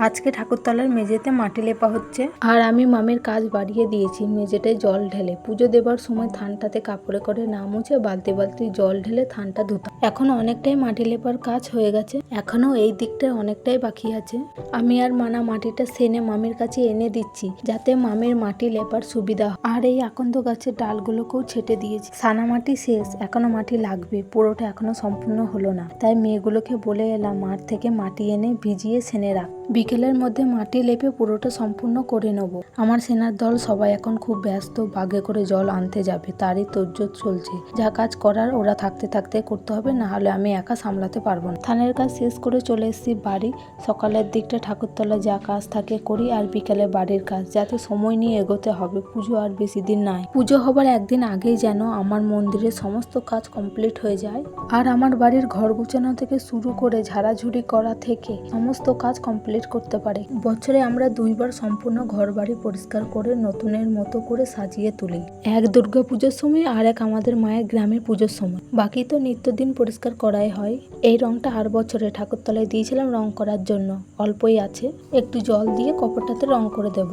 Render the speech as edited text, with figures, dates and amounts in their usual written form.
আজকে ঠাকুরতলার মেঝেতে মাটি লেপা হচ্ছে আর আমি মামির কাজ বাড়িয়ে দিয়েছি। মেঝেটায় জল ঢেলে পুজো দেবার সময় থানটাতে কাপড়ে করে না মুছে বালতি বালতি জল ঢেলে থানটা ধুতাম। এখন অনেকটাই মাটি লেপার কাজ হয়ে গেছে, এখনো এই দিকটায় অনেকটাই বাকি আছে। আমি আর মানা মাটিটা সেনে মামির কাছে এনে দিচ্ছি যাতে মামির মাটি লেপার সুবিধা হয়। আর এই আকন্দ গাছের ডালগুলোকেও ছেটে দিয়েছি। সানা মাটি শেষ, এখনো মাটি লাগবে, পুরোটা এখনো সম্পূর্ণ হলো না। তাই মেয়েগুলোকে বলে এলাম মাঠ থেকে মাটি এনে ভিজিয়ে সেনে রাখ, বিকেলের মধ্যে মাটি লেপে পুরোটা সম্পূর্ণ করে নেব। আমার সেনার দল সবাই এখন খুব ব্যস্ত, বাগে করে জল আনতে যাবে, তারই তোড়জোড় চলছে। যা কাজ করার ওরা থাকতে থাকতে করতে হবে, না হলে আমি একা সামলাতে পারবো না। থানের কাজ শেষ করে চলে এসেছি বাড়ি। সকালের দিকটা ঠাকুরতলা যা কাজ থাকে করি, আর বিকেলে বাড়ির কাজ, যাতে সময় নিয়ে এগোতে হবে। পুজো আর বেশি দিন নাই, পুজো হবার একদিন আগেই যেন আমার মন্দিরের সমস্ত কাজ কমপ্লিট হয়ে যায়। আর আমার বাড়ির ঘর গুছানো থেকে শুরু করে ঝাড়াঝুড়ি করা থেকে সমস্ত কাজ কমপ্লিট করতে পারে। বছরে আমরা 2 বার সম্পূর্ণ ঘর বাড়ি পরিষ্কার করে নতুনের মতো করে সাজিয়ে তুলি। এক দুর্গা পুজোর সময় আর এক আমাদের মায়ের গ্রামের পুজোর সময়। বাকি তো নিত্যদিন পরিষ্কার করাই হয়। এই রংটা আর বছরে ঠাকুরতলায় দিয়েছিলাম রং করার জন্য, অল্পই আছে, একটু জল দিয়ে কপরটাতে রং করে দেব।